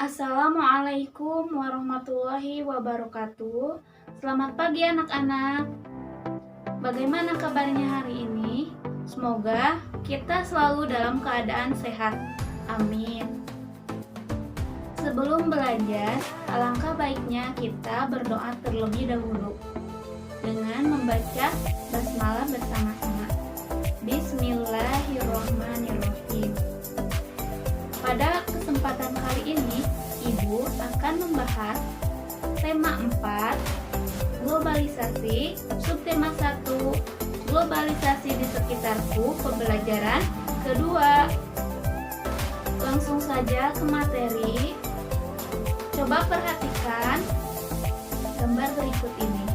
Assalamualaikum warahmatullahi wabarakatuh. Selamat pagi anak-anak. Bagaimana kabarnya hari ini? Semoga kita selalu dalam keadaan sehat. Amin. Sebelum belajar, alangkah baiknya kita berdoa terlebih dahulu dengan membaca basmalah bersama-sama. Bismillahirrahmanirrahim. Pada kesempatan kali ini, Ibu akan membahas tema 4, globalisasi, subtema 1, globalisasi di sekitarku, pembelajaran kedua. Langsung saja ke materi. Coba perhatikan gambar berikut ini.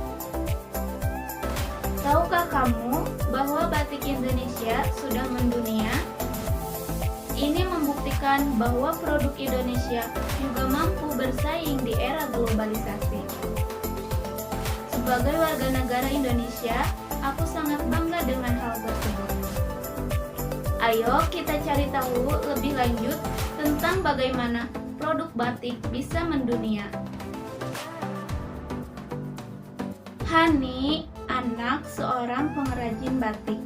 Tahukah kamu bahwa batik Indonesia sudah mendunia? Ini membuktikan bahwa produk Indonesia juga mampu bersaing di era globalisasi. Sebagai warga negara Indonesia, aku sangat bangga dengan hal tersebut. Ayo kita cari tahu lebih lanjut tentang bagaimana produk batik bisa mendunia. Hani, anak seorang pengrajin batik.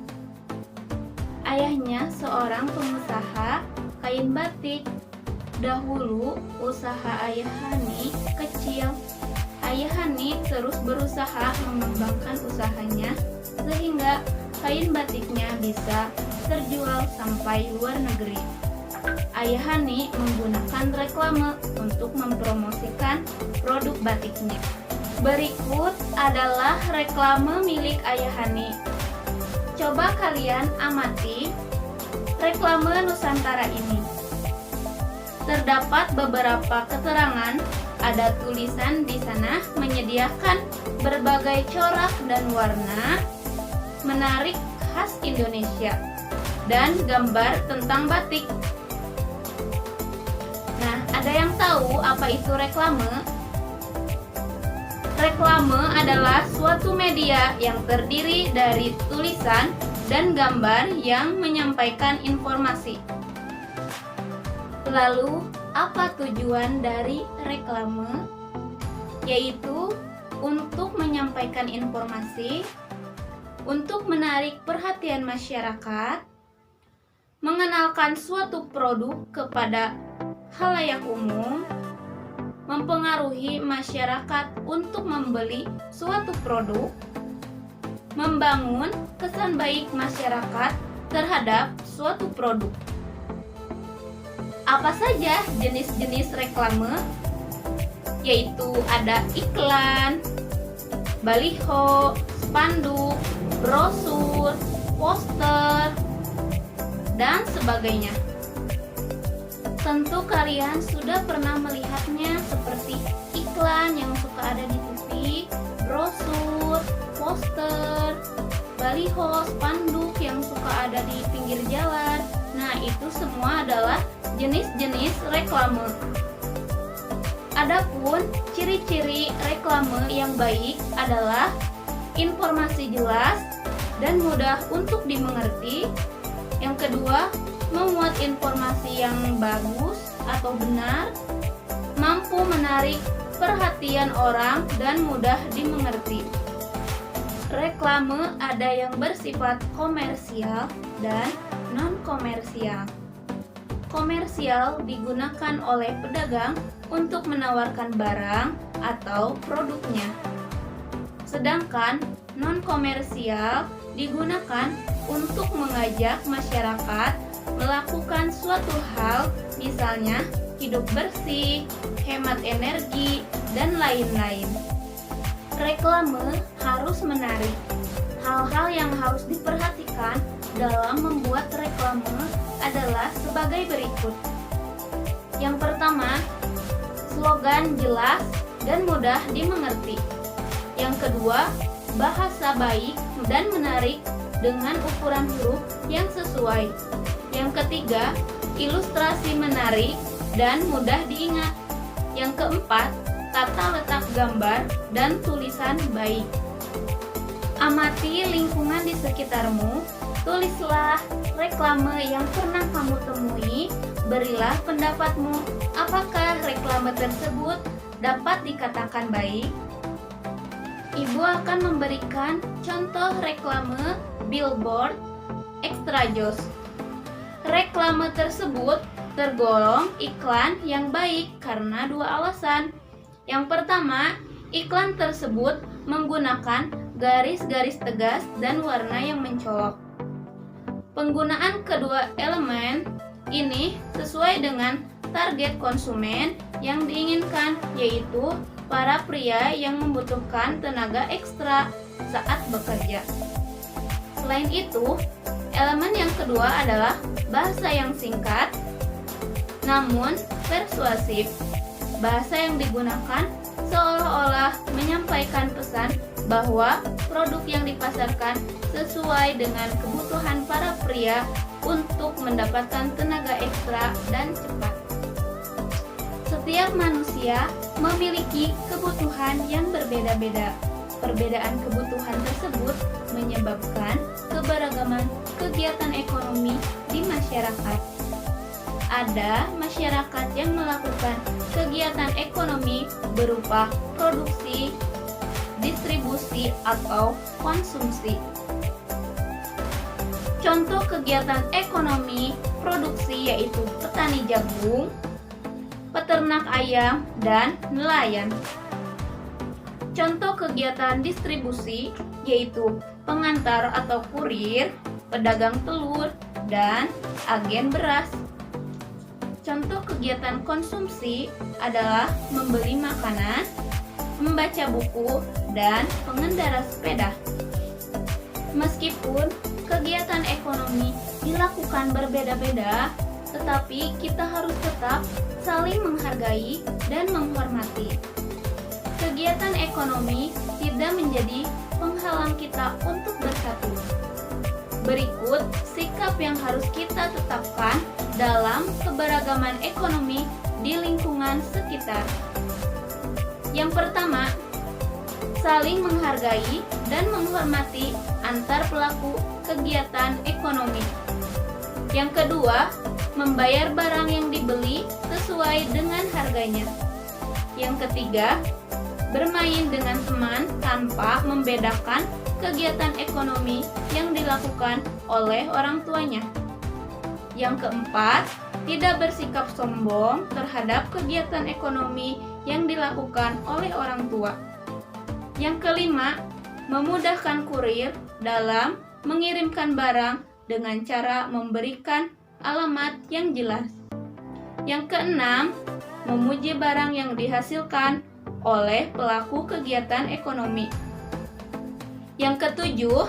Ayahnya seorang pengusaha kain batik. Dahulu usaha ayah Hani kecil. Ayah Hani terus berusaha mengembangkan usahanya sehingga kain batiknya bisa terjual sampai luar negeri. Ayah Hani menggunakan reklame untuk mempromosikan produk batiknya. Berikut adalah reklame milik ayah Hani. Coba kalian amati reklame Nusantara ini. Terdapat beberapa keterangan, ada tulisan di sana menyediakan berbagai corak dan warna menarik khas Indonesia dan gambar tentang batik. Nah, ada yang tahu apa itu reklame? Reklame adalah suatu media yang terdiri dari tulisan dan gambar yang menyampaikan informasi. Lalu, apa tujuan dari reklame? Yaitu untuk menyampaikan informasi, untuk menarik perhatian masyarakat, mengenalkan suatu produk kepada khalayak umum, mempengaruhi masyarakat untuk membeli suatu produk, membangun kesan baik masyarakat terhadap suatu produk. Apa saja jenis-jenis reklame? Yaitu ada iklan, baliho, spanduk, brosur, poster, dan sebagainya. Tentu kalian sudah pernah melihatnya seperti iklan yang suka ada di TV, brosur, poster, baliho, spanduk yang suka ada di pinggir jalan. Nah, itu semua adalah jenis-jenis reklame. Adapun ciri-ciri reklame yang baik adalah informasi jelas dan mudah untuk dimengerti. Yang kedua, memuat informasi yang bagus atau benar, mampu menarik perhatian orang dan mudah dimengerti. Reklame ada yang bersifat komersial dan non-komersial. Komersial digunakan oleh pedagang untuk menawarkan barang atau produknya. Sedangkan non-komersial digunakan untuk mengajak masyarakat melakukan suatu hal, misalnya hidup bersih, hemat energi, dan lain-lain. Reklame harus menarik. Hal-hal yang harus diperhatikan dalam membuat reklame adalah sebagai berikut. Yang pertama, slogan jelas dan mudah dimengerti. Yang kedua, bahasa baik dan menarik dengan ukuran huruf yang sesuai. Yang ketiga, ilustrasi menarik dan mudah diingat. Yang keempat, tata letak gambar dan tulisan baik. Amati lingkungan di sekitarmu, tulislah reklame yang pernah kamu temui, berilah pendapatmu, apakah reklame tersebut dapat dikatakan baik? Ibu akan memberikan contoh reklame billboard Extra Joss. Reklame tersebut tergolong iklan yang baik karena dua alasan. Yang pertama, iklan tersebut menggunakan garis-garis tegas dan warna yang mencolok. Penggunaan kedua elemen ini sesuai dengan target konsumen yang diinginkan, yaitu para pria yang membutuhkan tenaga ekstra saat bekerja. Selain itu, elemen yang kedua adalah bahasa yang singkat namun persuasif. Bahasa yang digunakan seolah-olah menyampaikan pesan bahwa produk yang dipasarkan sesuai dengan kebutuhan para pria untuk mendapatkan tenaga ekstra dan cepat. Setiap manusia memiliki kebutuhan yang berbeda-beda. Perbedaan kebutuhan tersebut menyebabkan keberagaman kegiatan ekonomi di masyarakat. Ada masyarakat yang melakukan kegiatan ekonomi berupa produksi, distribusi, atau konsumsi. Contoh kegiatan ekonomi produksi yaitu petani jagung, peternak ayam, dan nelayan. Contoh kegiatan distribusi yaitu pengantar atau kurir, pedagang telur, dan agen beras. Contoh kegiatan konsumsi adalah membeli makanan, membaca buku, dan pengendara sepeda. Meskipun kegiatan ekonomi dilakukan berbeda-beda, tetapi kita harus tetap saling menghargai dan menghormati. Kegiatan ekonomi tidak menjadi penghalang kita untuk bersatu. Berikut sikap yang harus kita tetapkan dalam keberagaman ekonomi di lingkungan sekitar. Yang pertama, saling menghargai dan menghormati antar pelaku kegiatan ekonomi. Yang kedua, membayar barang yang dibeli sesuai dengan harganya. Yang ketiga, bermain dengan teman tanpa membedakan kegiatan ekonomi yang dilakukan oleh orang tuanya. Yang keempat, tidak bersikap sombong terhadap kegiatan ekonomi yang dilakukan oleh orang tua. Yang kelima, memudahkan kurir dalam mengirimkan barang dengan cara memberikan alamat yang jelas. Yang keenam, memuji barang yang dihasilkan oleh pelaku kegiatan ekonomi. Yang ketujuh,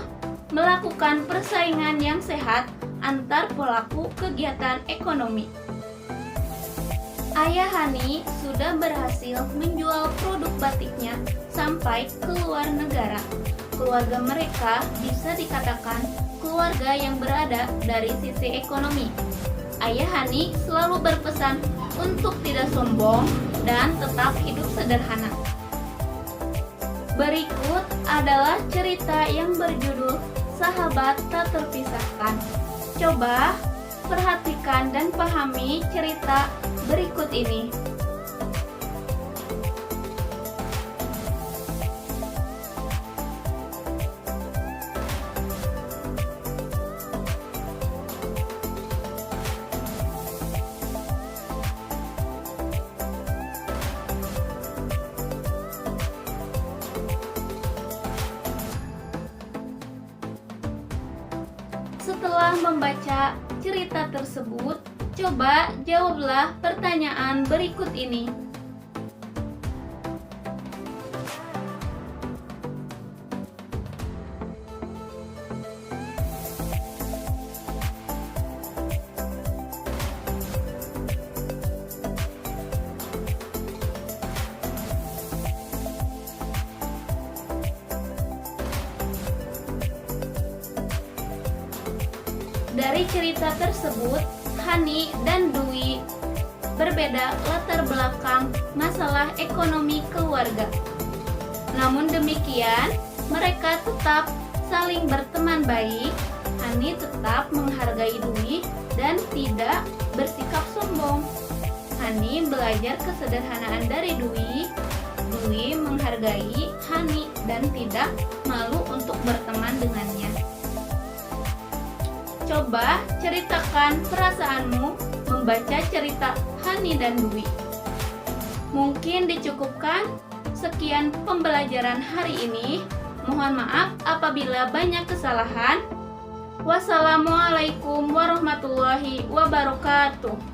melakukan persaingan yang sehat antar pelaku kegiatan ekonomi. Ayah Hani sudah berhasil menjual produk batiknya sampai ke luar negara. Keluarga mereka bisa dikatakan keluarga yang berada dari sisi ekonomi. Ayah Hani selalu berpesan untuk tidak sombong dan tetap hidup sederhana. Berikut adalah cerita yang berjudul Sahabat Tak Terpisahkan. Coba perhatikan dan pahami cerita berikut ini. Setelah membaca cerita tersebut, coba jawablah pertanyaan berikut ini. Dari cerita tersebut, Hani dan Dwi berbeda latar belakang masalah ekonomi keluarga. Namun demikian, mereka mereka tetap saling berteman baik. Hani tetap menghargai Dwi dan tidak bersikap sombong. Hani belajar kesederhanaan dari Dwi. Dwi menghargai Hani dan tidak malu untuk berteman dengannya. Coba ceritakan perasaanmu membaca cerita Hani dan Dwi. Mungkin dicukupkan sekian pembelajaran hari ini. Mohon maaf apabila banyak kesalahan. Wassalamualaikum warahmatullahi wabarakatuh.